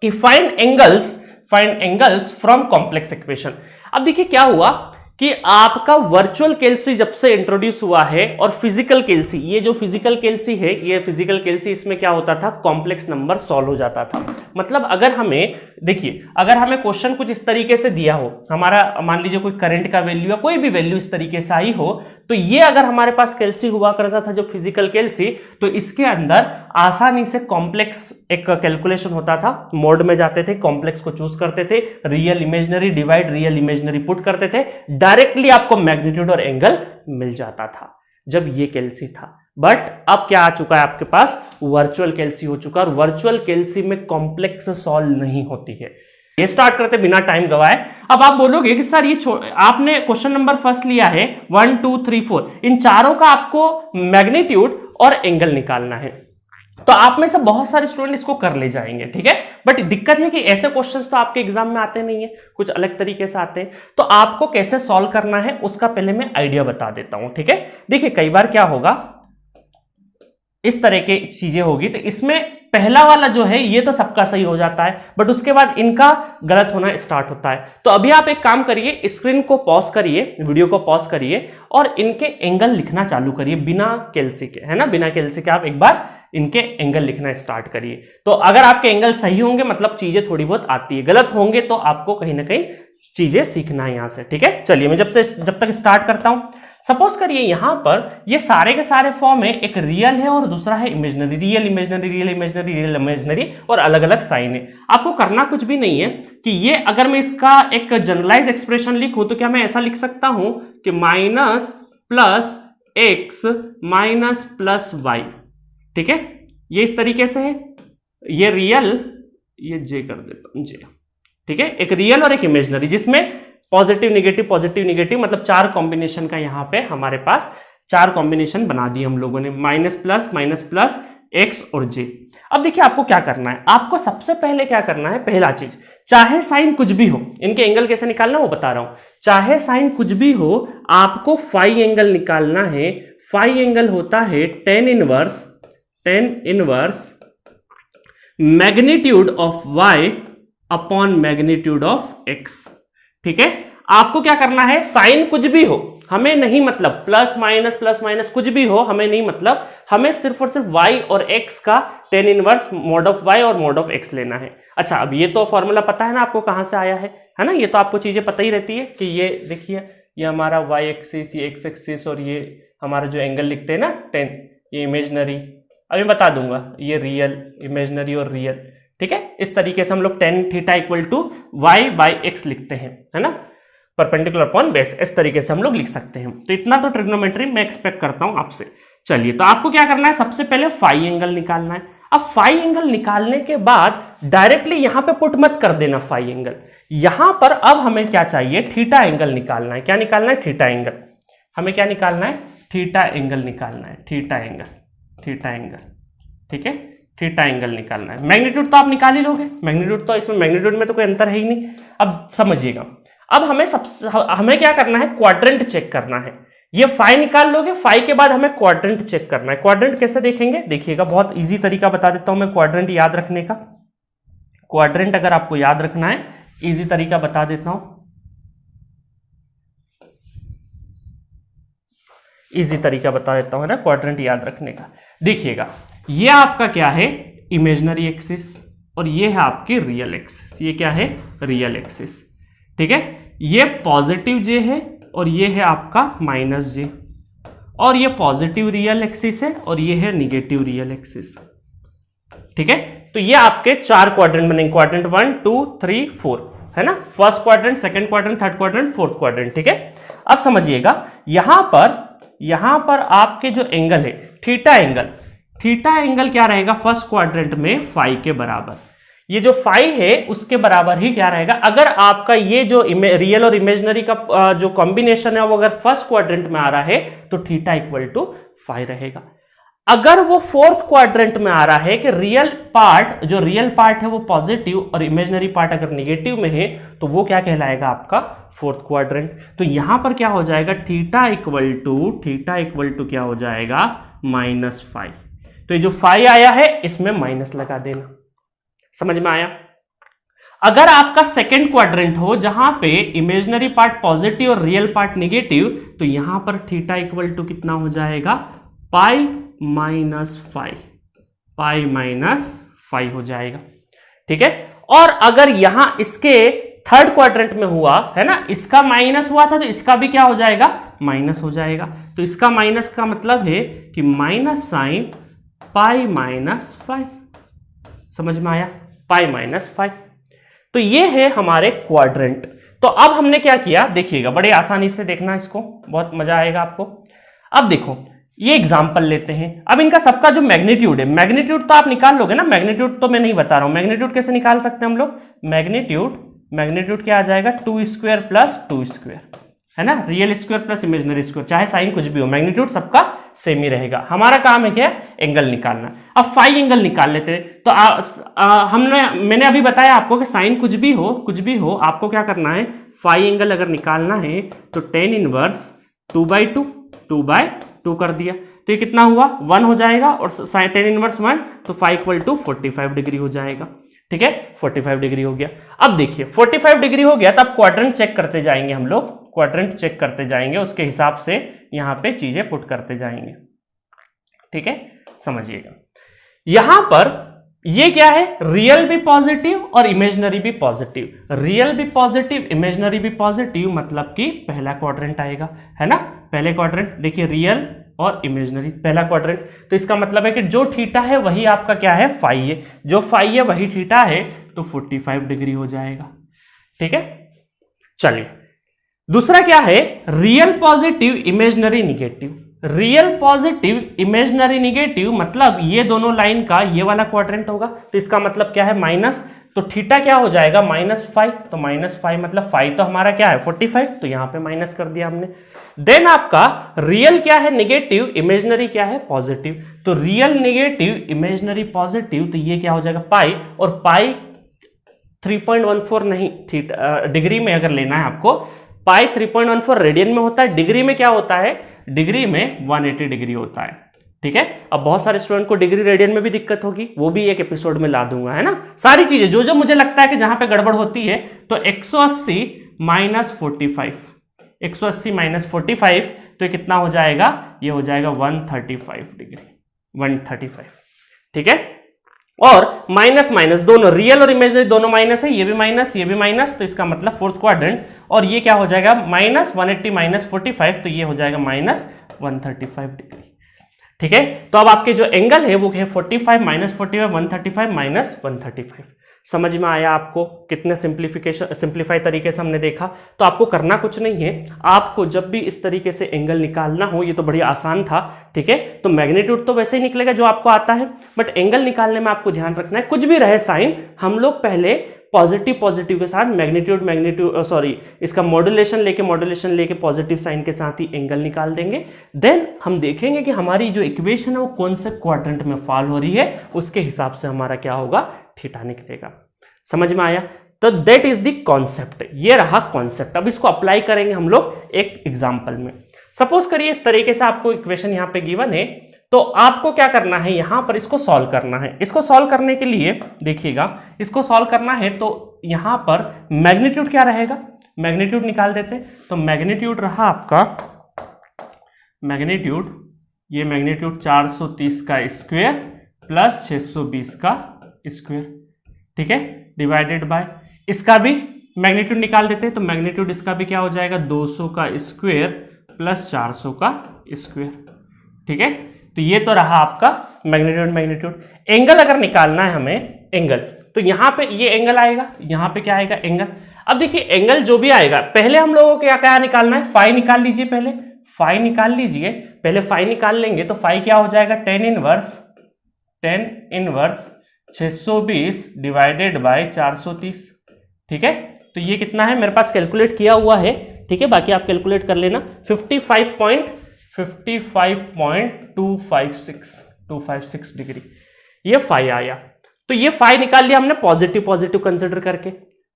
कि find angles from complex equation. अब देखिए क्या हुआ कि आपका वर्चुअल केल्सी जब से इंट्रोड्यूस हुआ है और फिजिकल केल्सी, ये जो फिजिकल केल्सी है, ये फिजिकल केल्सी, इसमें क्या होता था, कॉम्प्लेक्स नंबर सॉल्व हो जाता था। मतलब अगर हमें देखिए, अगर हमें क्वेश्चन कुछ इस तरीके से दिया हो, हमारा मान लीजिए कोई करंट का वैल्यू या कोई भी वैल्यू इस तरीके से आई हो, तो ये अगर हमारे पास केल्सी हुआ करता था जो फिजिकल केल्सी, तो इसके अंदर आसानी से कॉम्प्लेक्स एक कैलकुलेशन होता था, मोड में जाते थे, कॉम्प्लेक्स को चूज करते थे, real imaginary divide real imaginary put करते थे, डायरेक्टली आपको मैग्नीट्यूड और एंगल मिल जाता था जब ये केल्सी था। बट अब क्या आ चुका है आपके पास, वर्चुअल केल्सी हो चुका है, और वर्चुअल केल्सी में कॉम्प्लेक्स सॉल्व नहीं होती है। ये स्टार्ट करते बिना टाइम गवाए। अब आप बोलोगे कि सर ये आपने क्वेश्चन नंबर फर्स्ट लिया है 1 2 3 4, इन चारों का आपको मैग्नीट्यूड और एंगल निकालना है, तो आप में से बहुत सारे स्टूडेंट इसको कर ले जाएंगे, ठीक है। बट दिक्कत है कि ऐसे क्वेश्चंस तो आपके एग्जाम में आते नहीं है, कुछ अलग तरीके से आते हैं। तो आपको कैसे सॉल्व करना है उसका पहले मैं आइडिया बता देता हूं, ठीक है। देखिए कई बार क्या होगा, इस तरह की चीजें होगी, तो इसमें पहला वाला जो है ये तो सबका सही हो जाता है, बट उसके बाद इनका गलत होना स्टार्ट होता है। तो अभी आप एक काम करिए, स्क्रीन को पॉज करिए, वीडियो को पॉज करिए और इनके एंगल लिखना चालू करिए बिना केल्सी के, है ना, बिना केल्सी के आप एक बार इनके एंगल लिखना स्टार्ट करिए। तो अगर आपके एंगल सही होंगे मतलब चीजें थोड़ी बहुत आती है, गलत होंगे तो आपको कहीं ना कहीं चीजें सीखना है यहां से, ठीक है। चलिए मैं जब तक स्टार्ट करता हूं। सपोज करिए यहां पर ये सारे के सारे फॉर्म है, एक रियल है और दूसरा है imaginary, real imaginary real imaginary real imaginary, और अलग अलग साइन है। आपको करना कुछ भी नहीं है कि ये अगर मैं इसका एक जनरलाइज एक्सप्रेशन लिखूं तो क्या मैं ऐसा लिख सकता हूं कि minus plus x minus plus y, ठीक है, ये इस तरीके से है। ये रियल, ये जे कर देता हूं, जे, ठीक है, एक रियल और एक इमेजिनरी, जिसमें पॉजिटिव निगेटिव मतलब चार कॉम्बिनेशन का यहां पे हमारे पास चार कॉम्बिनेशन बना दिए हम लोगों ने, माइनस प्लस एक्स और जे। अब देखिए आपको क्या करना है, आपको सबसे पहले क्या करना है, पहला चीज, चाहे साइन कुछ भी हो, इनके एंगल कैसे निकालना वो बता रहा हूं, चाहे साइन कुछ भी हो आपको फाई एंगल निकालना है। फाई एंगल होता है tan inverse magnitude of y upon magnitude of x, ठीक है। आपको क्या करना है, साइन कुछ भी हो हमें नहीं मतलब, प्लस माइनस कुछ भी हो हमें नहीं मतलब, हमें सिर्फ और सिर्फ y और x का tan inverse mode of y और मोड ऑफ x लेना है। अच्छा अब ये तो फॉर्मूला पता है ना आपको कहां से आया है ना, ये तो आपको चीजें पता ही रहती है कि ये देखिए ये हमारा y एक्सिस, ये x एक्सिस, और ये हमारा जो एंगल लिखते हैं ना 10, ये इमेजिनरी, अभी बता दूंगा, ये रियल इमेजिनरी और रियल, ठीक है। इस तरीके से हम लोग tan theta equal to y by x लिखते हैं, है ना, परपेंडिकुलर अपॉन बेस, इस तरीके से हम लोग लिख सकते हैं। तो इतना तो ट्रिग्नोमेट्री मैं एक्सपेक्ट करता हूं आपसे। चलिए तो आपको क्या करना है, सबसे पहले फाई एंगल निकालना है। अब फाई एंगल निकालने के बाद डायरेक्टली यहां पे पुट मत कर देना फाई एंगल, यहां पर अब हमें क्या चाहिए, थीटा एंगल निकालना है। क्या निकालना है, थीटा एंगल, हमें क्या निकालना है, थीटा एंगल निकालना है, थीटा एंगल, ठीक है, थीटा एंगल निकालना है। मैग्नीट्यूड तो आप निकाल ही लोगे, मैग्नीट्यूड तो इसमें, मैग्नीट्यूड में तो कोई अंतर है ही नहीं। अब समझिएगा, अब हमें क्या करना है, क्वाड्रेंट चेक करना है। ये फाई निकाल लोगे, फाई के बाद हमें क्वाड्रेंट चेक करना है। क्वाड्रेंट कैसे देखेंगे, देखिएगा बहुत इजी तरीका बता देता हूं मैं क्वाड्रेंट याद रखने का। क्वाड्रेंट अगर आपको याद रखना है, इजी तरीका बता देता हूं, इजी तरीका बता देता हूं, है ना, क्वाड्रेंट याद रखने का। देखिएगा ये आपका क्या है, इमेजिनरी एक्सिस, और ये है आपकी रियल एक्सिस। ये क्या है, रियल एक्सिस, ठीक है। ये पॉजिटिव जे है और ये है आपका माइनस जे, और ये पॉजिटिव रियल एक्सिस है और ये है निगेटिव रियल एक्सिस, ठीक है। तो ये आपके चार क्वाड्रेंट बनेंगे, क्वाड्रेंट 1 2 3 4, है ना, first quadrant, second quadrant, third quadrant, fourth quadrant, ठीक है। अब समझिएगा यहां पर आपके जो एंगल है थीटा एंगल क्या रहेगा, फर्स्ट क्वाड्रेंट में फाई के बराबर। ये जो फाई है उसके बराबर ही क्या रहेगा, अगर आपका ये जो रियल और इमेजिनरी का जो कॉम्बिनेशन है वो अगर फर्स्ट क्वाड्रेंट में आ रहा है तो थीटा इक्वल टू फाई रहेगा। अगर वो फोर्थ क्वाड्रेंट में आ रहा है कि रियल पार्ट है वो पॉजिटिव और इमेजिनरी पार्ट अगर निगेटिव में है तो वो क्या कहलाएगा, आपका फोर्थ क्वाड्रेंट। तो यहां पर क्या हो जाएगा, थीटा इक्वल टू क्या हो जाएगा, -5। तो ये जो फाई आया है इसमें माइनस लगा देना, समझ में आया। अगर आपका सेकेंड क्वाड्रेंट हो जहां पे इमेजिनरी पार्ट पॉजिटिव और रियल पार्ट निगेटिव, तो यहां पर थीटा इक्वल टू कितना हो जाएगा, पाई माइनस फाइव हो जाएगा। ठीक है। और अगर यहां इसके थर्ड क्वाड्रेंट में हुआ है ना, इसका माइनस हुआ था तो इसका भी क्या हो जाएगा, माइनस हो जाएगा। तो इसका माइनस का मतलब है कि माइनस साइन पाई माइनस 5। समझ में आया, पाई माइनस 5। तो ये है हमारे क्वाड्रेंट। तो अब हमने क्या किया, देखिएगा, बड़े आसानी से देखना, इसको बहुत मजा आएगा आपको। अब देखो, ये एग्जाम्पल लेते हैं। अब इनका सबका जो मैग्नीट्यूड है, मैग्नीट्यूड तो आप निकाल लोगे ना, मैग्नीट्यूड तो मैं नहीं बता रहा हूं, मैग्नीट्यूड कैसे निकाल सकते हैं हम लोग, मैग्नीट्यूड क्या आ जाएगा, 2 स्क्वायर प्लस 2 स्क्वायर, है ना, real square plus imaginary square, चाहे साइन कुछ भी हो, मैग्नीट्यूड सबका सेम ही रहेगा। हमारा काम है क्या, एंगल निकालना। अब फाई एंगल निकाल लेते हैं। तो मैंने अभी बताया आपको कि साइन कुछ भी हो, आपको क्या करना है, फाई एंगल अगर निकालना है तो टेन इनवर्स 2/2 कर दिया, तो ये कितना हुआ, 1 हो जाएगा, और साइन टेन इनवर्स 1 तो फाई इक्वल टू 45 डिग्री हो जाएगा। ठीक है, 45 डिग्री हो गया। अब देखिए 45 डिग्री हो गया, तब क्वाड्रेंट चेक करते जाएंगे हम लोग, क्वाड्रेंट चेक करते जाएंगे, उसके हिसाब से यहां पे चीजें पुट करते जाएंगे। ठीक है, समझिएगा, यहां पर ये क्या है, रियल भी पॉजिटिव और इमेजिनरी भी पॉजिटिव। रियल भी पॉजिटिव, इमेजिनरी भी पॉजिटिव, मतलब कि पहला क्वाड्रेंट आएगा, है ना, पहले क्वाड्रेंट। देखिए रियल और इमेजिनरी, पहला क्वाड्रेंट, तो इसका मतलब है कि जो थीटा है वही आपका क्या है, फाई है, जो फाई है वही थीटा है, तो 45 डिग्री हो जाएगा। ठीक है, चलिए दूसरा क्या है, real positive imaginary negative. Real positive imaginary negative मतलब ये दोनों लाइन का ये वाला क्वाड्रेंट होगा, तो इसका मतलब क्या है, माइनस, तो थीटा क्या हो जाएगा, -5, तो -5 मतलब फाई तो हमारा क्या है 45, तो यहां पे माइनस कर दिया हमने। देन आपका रियल क्या है निगेटिव, इमेजिनरी क्या है पॉजिटिव, तो रियल निगेटिव इमेजिनरी पॉजिटिव, तो ये क्या हो जाएगा पाई, और पाई 3.14 नहीं, डिग्री में अगर लेना है आपको, पाई 3.14 रेडियन में होता है, डिग्री में क्या होता है, डिग्री में 180 डिग्री होता है। ठीक है, अब बहुत सारे स्टूडेंट को डिग्री रेडियन में भी दिक्कत होगी, वो भी एक एपिसोड में ला दूंगा, है ना, सारी चीजें जो मुझे लगता है कि जहां पे गड़बड़ होती है। तो 180 माइनस 45, 180 माइनस 45, तो ये कितना हो जाएगा, ये हो जाएगा 135 डिग्री, 135। ठीक है, और माइनस माइनस दोनों, रियल और इमेजिनरी दोनों माइनस है, ये भी माइनस, ये भी माइनस, तो इसका मतलब फोर्थ क्वाड्रेंट, और ये क्या हो जाएगा, माइनस 180 माइनस 45, तो ये हो जाएगा माइनस 135 डिग्री। ठीक है, तो अब आपके जो एंगल है वो है 45 माइनस 45, 135 माइनस 135। समझ में आया आपको, कितने सिंप्लीफाई तरीके से हमने देखा। तो आपको करना कुछ नहीं है, आपको जब भी इस तरीके से एंगल निकालना हो, ये तो बड़ी आसान था। ठीक है, तो मैग्नीट्यूड तो वैसे ही निकलेगा जो आपको आता है, बट एंगल निकालने में आपको ध्यान रखना है, कुछ भी रहे साइन, हम लोग पहले पॉजिटिव के साथ मैग्नीट्यूड इसका मॉड्यूलेशन लेके पॉजिटिव साइन के साथ ही एंगल निकाल देंगे। देन हम देखेंगे कि हमारी जो इक्वेशन है वो कौन से क्वाड्रेंट में फॉल हो रही है, उसके हिसाब से हमारा क्या होगा, थीटा निकलेगा। समझ में आया, तो दैट इज द कॉन्सेप्ट, ये रहा कॉन्सेप्ट। अब इसको अप्लाई करेंगे हम लोग एक एग्जाम्पल में। सपोज करिए इस तरीके से आपको इक्वेशन यहां पे गिवन है, तो आपको क्या करना है, यहां पर इसको सॉल्व करना है। इसको सॉल्व करने के लिए देखिएगा, इसको सॉल्व करना है तो यहां पर मैग्नीट्यूड क्या रहेगा, मैग्नीट्यूड निकाल देते। तो मैग्नीट्यूड रहा आपका, मैग्नीट्यूड, ये मैग्नीट्यूड 430 का स्क्वायर प्लस 620 का स्क्वायर, ठीक है, डिवाइडेड बाय, इसका भी मैग्नीट्यूड निकाल देते हैं। तो मैग्नीट्यूड इसका भी क्या हो जाएगा, 200 का स्क्वायर प्लस 400 का स्क्वायर। ठीक है, तो ये तो रहा आपका मैग्नीट्यूड। एंगल अगर निकालना है हमें, एंगल, तो यहां पे ये एंगल आएगा, यहां पे क्या आएगा, एंगल। अब देखिए एंगल जो भी आएगा, पहले हम लोगों को क्या क्या निकालना है, फाई निकाल लीजिए, पहले फाई निकाल लीजिए, पहले फाई निकाल लेंगे तो फाई क्या हो जाएगा, टेन इनवर्स 620 डिवाइडेड बाय 430। ठीक है, तो ये कितना है, मेरे पास कैलकुलेट किया हुआ है, ठीक है, बाकी आप कैलकुलेट कर लेना, 55.256 डिग्री ये फाई आया। तो ये फाई निकाल लिया हमने पॉजिटिव कंसिडर करके।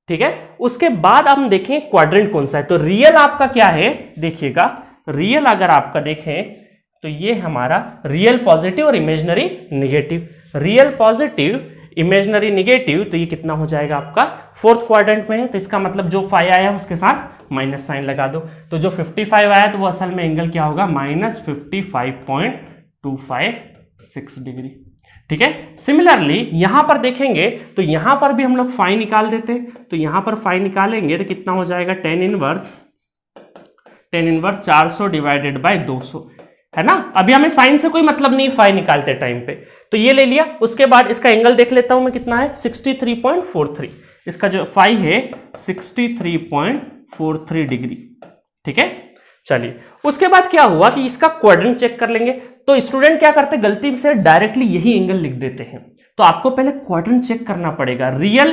ठीक है, उसके बाद हम देखें क्वाड्रेंट कौन सा है। तो रियल आपका क्या है, देखिएगा, रियल अगर आपका देखें तो ये हमारा रियल पॉजिटिव और imaginary negative. Real positive imaginary negative, तो ये कितना हो जाएगा आपका फोर्थ क्वाड्रेंट में है, तो इसका मतलब जो फाई आया उसके साथ माइनस साइन लगा दो, तो जो 55 आया तो वो असल में एंगल क्या होगा -55.256 डिग्री। ठीक है। सिमिलरली यहां पर देखेंगे तो यहां पर भी हम लोग फाई निकाल देते हैं, तो यहां पर फाई निकालेंगे तो कितना हो जाएगा tan इनवर्स 400 डिवाइडेड बाय 200, है ना। अभी हमें साइन से कोई मतलब नहीं फाई निकालते टाइम पे, तो ये ले लिया। उसके बाद इसका एंगल देख लेता हूं मैं कितना है 63.43, इसका जो फाई है 63.43 डिग्री। ठीक है। चलिए उसके बाद क्या हुआ कि इसका क्वाड्रेंट चेक कर लेंगे, तो स्टूडेंट क्या करते हैं गलती से डायरेक्टली यही एंगल लिख देते हैं, तो आपको पहले क्वाड्रेंट चेक करना पड़ेगा। रियल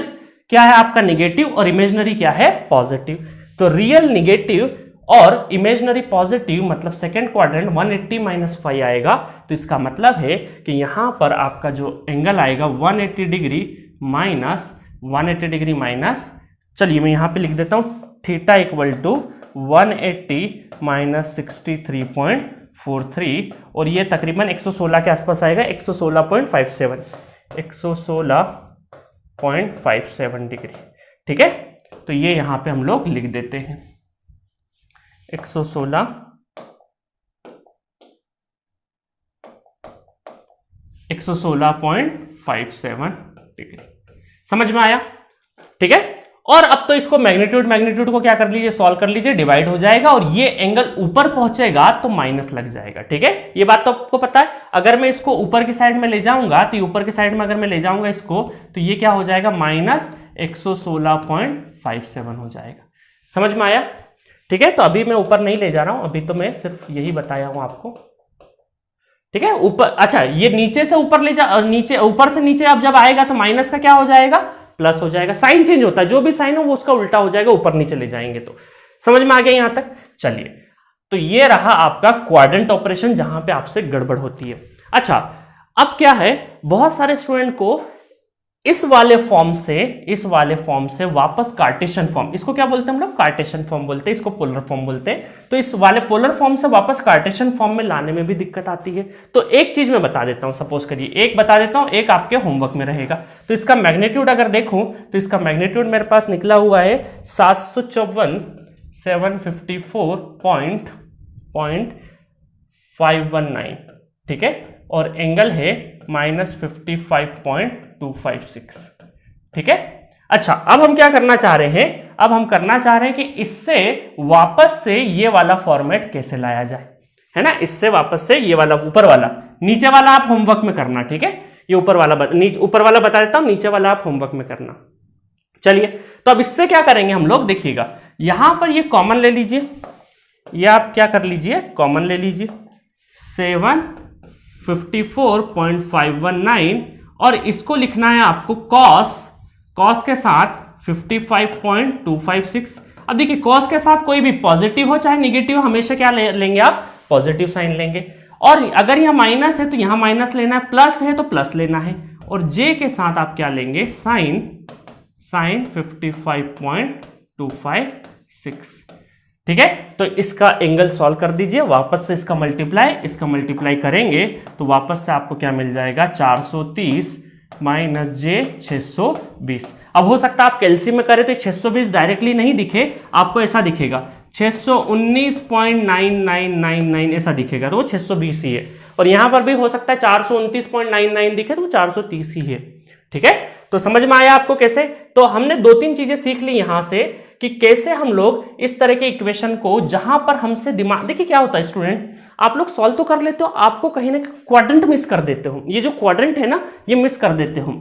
क्या है आपका नेगेटिव और इमेजनरी क्या है पॉजिटिव, तो रियल नेगेटिव और इमेजनरी पॉजिटिव मतलब सेकेंड क्वाड्रेंट 180 माइनस 5 आएगा, तो इसका मतलब है कि यहां पर आपका जो एंगल आएगा 180 डिग्री माइनस 180 डिग्री माइनस, चलिए मैं यहां पे लिख देता हूं थीटा इक्वल टू 180 माइनस 63.43 और ये तकरीबन 116 के आसपास आएगा, 116.57 डिग्री। ठीक है। तो ये यहां पे हम लोग लिख देते हैं 116.57 डिग्री। समझ में आया। ठीक है। और अब तो इसको मैग्नीट्यूड को क्या कर लीजिए सॉल्व कर लीजिए, डिवाइड हो जाएगा और ये एंगल ऊपर पहुंचेगा तो माइनस लग जाएगा। ठीक है। ये बात तो आपको पता है। अगर मैं इसको ऊपर की साइड में ले जाऊंगा तो ऊपर की साइड में अगर मैं ले जाऊंगा इसको तो ये क्या हो जाएगा -116.57 हो जाएगा। समझ में आया। ठीक है। तो अभी मैं ऊपर नहीं ले जा रहा हूं, अभी तो मैं सिर्फ यही बताया हूं आपको। ठीक है। ऊपर अच्छा ये नीचे से ऊपर ले जा, नीचे ऊपर से नीचे अब जब आएगा तो माइनस का क्या हो जाएगा प्लस हो जाएगा। साइन चेंज होता है, जो भी साइन हो वो उसका उल्टा हो जाएगा ऊपर नीचे ले जाएंगे तो। समझ में आ गया यहां तक। चलिए तो ये रहा आपका क्वाड्रेंट ऑपरेशन जहां पे आपसे गड़बड़ होती है। अच्छा अब क्या है बहुत सारे स्टूडेंट को इस वाले फॉर्म से वापस कार्टेशियन फॉर्म, इसको क्या बोलते हैं हम लोग कार्टेशियन फॉर्म बोलते हैं, इसको पोलर फॉर्म बोलते हैं, तो इस वाले पोलर फॉर्म से वापस कार्टेशियन फॉर्म में लाने में भी दिक्कत आती है। तो एक चीज मैं बता देता हूं, सपोज करिए एक बता देता हूं, एक आपके होमवर्क में रहेगा। तो इसका मैग्नीट्यूड अगर देखूं तो इसका मैग्नीट्यूड मेरे पास निकला हुआ है 754.519। ठीक है। और एंगल है -55.256। ठीक है। अच्छा अब हम क्या करना चाह रहे हैं, अब हम करना चाह रहे हैं कि इससे वापस से ये वाला फॉर्मेट कैसे लाया जाए, है ना। इससे वापस से ये वाला ऊपर वाला, नीचे वाला आप होमवर्क में करना। ठीक है। ये ऊपर वाला बता देता हूं, नीचे वाला आप होमवर्क में करना। चलिए तो अब इससे क्या करेंगे हम लोग, देखिएगा यहां पर ये कॉमन ले लीजिए, ये आप क्या कर लीजिए कॉमन ले लीजिए 754.519 और इसको लिखना है आपको कॉस के साथ 55.256। अब देखिए कॉस के साथ कोई भी पॉजिटिव हो चाहे नेगेटिव हमेशा क्या लेंगे आप पॉजिटिव साइन लेंगे, और अगर यह माइनस है तो यहां माइनस लेना है, प्लस है तो प्लस लेना है, और जे के साथ आप क्या लेंगे साइन 55.256। ठीक है। तो इसका एंगल सॉल्व कर दीजिए, वापस से इसका मल्टीप्लाई करेंगे तो वापस से आपको क्या मिल जाएगा 430 माइनस जे 620। अब हो सकता है आप कैलसी में करें तो 620 डायरेक्टली नहीं दिखे, आपको ऐसा दिखेगा 619.9999 ऐसा दिखेगा, तो वो 620 ही है। और यहां पर भी हो सकता है 429.99 दिखे तो वो 430 ही है। ठीक है। तो समझ में आया आपको कैसे। तो हमने 2-3 चीजें सीख ली यहां से कि कैसे हम लोग इस तरह के इक्वेशन को जहां पर हमसे दिमाग, देखिए क्या होता है स्टूडेंट आप लोग सॉल्व तो कर लेते हो, आपको कहीं ना क्वाड्रेंट मिस कर देते हो, ये जो क्वाड्रेंट है ना ये मिस कर देते हो,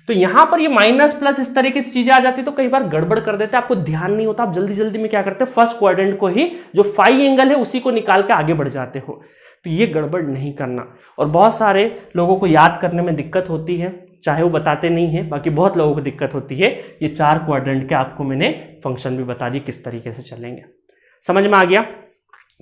तो यहां पर ये माइनस प्लस इस तरीके से चीजें आ जाती है तो कई बार गड़बड़ कर देते हैं, आपको ध्यान नहीं होता, आप जल्दी जल्दी में क्या करते हैं फर्स्ट क्वाड्रेंट को ही जो फाई एंगल है उसी को निकाल के आगे बढ़ जाते हो, तो ये गड़बड़ नहीं करना। और बहुत सारे लोगों को याद करने में दिक्कत होती है, चाहे वो बताते नहीं है, बाकी बहुत लोगों को दिक्कत होती है। ये 4 क्वाड्रेंट के आपको मैंने फंक्शन भी बता दिए किस तरीके से चलेंगे। समझ में आ गया।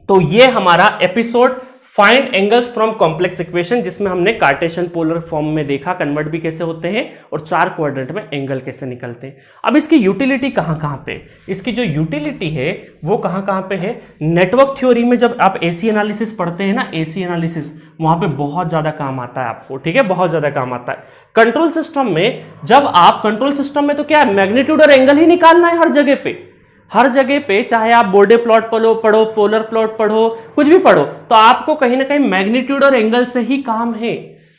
तो ये हमारा episode find angles from complex equation, जिसमें हमने कार्टेशियन पोलर फॉर्म में देखा कन्वर्ट भी कैसे होते हैं और 4 क्वाड्रेंट में एंगल कैसे निकलते हैं। अब इसकी यूटिलिटी कहां कहां पे, इसकी जो यूटिलिटी है वो कहां कहां पे है। नेटवर्क थ्योरी में जब आप एसी एनालिसिस पढ़ते हैं ना, एसी एनालिसिस, वहां पे बहुत ज्यादा काम आता है आपको, ठीक है, बहुत ज्यादा काम आता है। कंट्रोल सिस्टम में, जब आप कंट्रोल सिस्टम में तो क्या है, मैग्नीट्यूड और एंगल ही निकालना है हर जगह पे चाहे आप बोर्डे प्लॉट पढ़ो, पोलर प्लॉट पढ़ो, कुछ भी पढ़ो, तो आपको कहीं ना कहीं मैग्नीट्यूड और एंगल से ही काम है।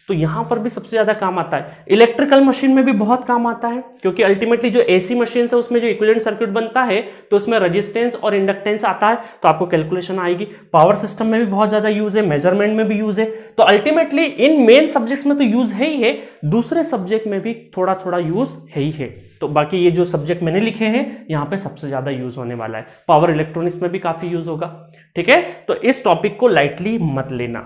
तो यहां पर भी सबसे ज्यादा काम आता है। इलेक्ट्रिकल मशीन में भी बहुत काम आता है, क्योंकि अल्टीमेटली जो एसी मशीन है उसमें जो इक्विवेलेंट सर्किट बनता है तो उसमें रेजिस्टेंस और इंडक्टेंस आता है, तो आपको कैलकुलेशन आएगी। पावर सिस्टम में भी बहुत ज्यादा यूज है, मेजरमेंट में भी यूज है। तो अल्टीमेटली इन मेन सब्जेक्ट्स में तो यूज है ही है, दूसरे सब्जेक्ट में भी थोड़ा थोड़ा यूज है ही है। तो बाकी ये जो सब्जेक्ट मैंने लिखे हैं यहां पे सबसे ज्यादा यूज होने वाला है। पावर इलेक्ट्रॉनिक्स में भी काफी यूज होगा, ठीक है। तो इस टॉपिक को लाइटली मत लेना।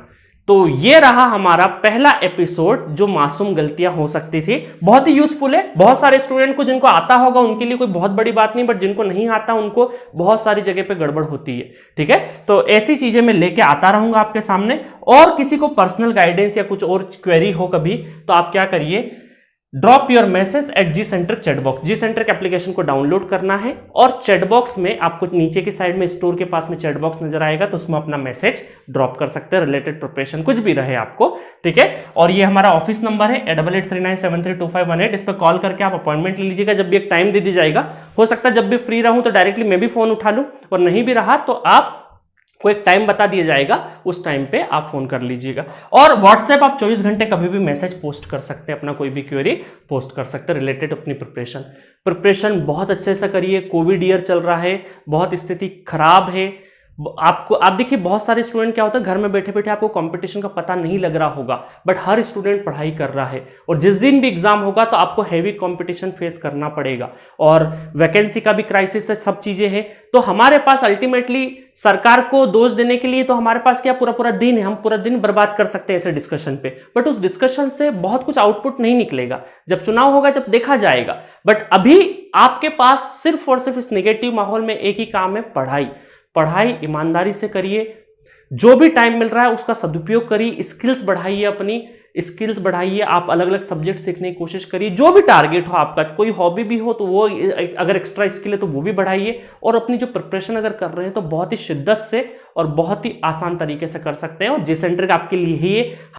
तो ये रहा हमारा पहला एपिसोड, जो मासूम गलतियां हो सकती थी। बहुत ही यूजफुल है, बहुत सारे स्टूडेंट को जिनको आता होगा उनके लिए कोई बहुत बड़ी बात नहीं, बट जिनको नहीं आता उनको बहुत सारी जगह पे गड़बड़ होती है, ठीक है। तो ऐसी चीजें मैं लेके आता रहूंगा आपके सामने। और किसी को पर्सनल गाइडेंस या कुछ और क्वेरी हो कभी, तो आप क्या करिए, drop your message eight Gcentric chatbox. Gcentric application को डाउनलोड करना है और चैटबॉक्स में आपको नीचे की साइड में स्टोर के पास में चैटबॉक्स नजर आएगा, तो उसमें अपना मैसेज ड्रॉप कर सकते हैं, रिलेटेड प्रिपरेशन कुछ भी रहे आपको, ठीक है। और ये हमारा ऑफिस नंबर है 8839732518। इस पर कॉल करके आप अपॉइंटमेंट ले लीजिएगा। जब भी एक टाइम दे दी जाएगा, हो सकता है जब भी फ्री रहूं तो डायरेक्टली मैं भी फोन उठा लूं, और नहीं भी रहा तो आप को एक टाइम बता दिया जाएगा, उस टाइम पे आप फोन कर लीजिएगा। और व्हाट्सएप आप 24 घंटे कभी भी मैसेज पोस्ट कर सकते हैं, अपना कोई भी क्वेरी पोस्ट कर सकते हैं रिलेटेड अपनी प्रिपरेशन बहुत अच्छे से करिए। कोविड ईयर चल रहा है, बहुत स्थिति खराब है। आप देखिए, बहुत सारे स्टूडेंट क्या होता है, घर में बैठे बैठे आपको कंपटीशन का पता नहीं लग रहा होगा, बट हर स्टूडेंट पढ़ाई कर रहा है, और जिस दिन भी एग्जाम होगा तो आपको हैवी कंपटीशन फेस करना पड़ेगा, और वैकेंसी का भी क्राइसिस है, सब चीजें हैं। तो हमारे पास अल्टीमेटली सरकार को दोष देने के लिए तो हमारे पास क्या पूरा दिन है, हम पूरा दिन बर्बाद कर सकते हैं ऐसे डिस्कशन पे, बट उस डिस्कशन से बहुत कुछ आउटपुट नहीं निकलेगा। जब चुनाव होगा, जब देखा जाएगा। बट अभी आपके पास सिर्फ और सिर्फ इस नेगेटिव माहौल में एक ही काम है, पढ़ाई ईमानदारी से करिए। जो भी टाइम मिल रहा है उसका सदुपयोग करिए, स्किल्स बढ़ाइए, अपनी स्किल्स बढ़ाइए, आप अलग अलग सब्जेक्ट सीखने की कोशिश करिए। जो भी टारगेट हो आपका, कोई हॉबी भी हो तो वो, अगर एक्स्ट्रा स्किल है तो वो भी बढ़ाइए। और अपनी जो प्रिपरेशन अगर कर रहे हैं तो बहुत ही शिद्दत से और बहुत ही आसान तरीके से कर सकते हैं, और Gcentric आपके लिए ही है।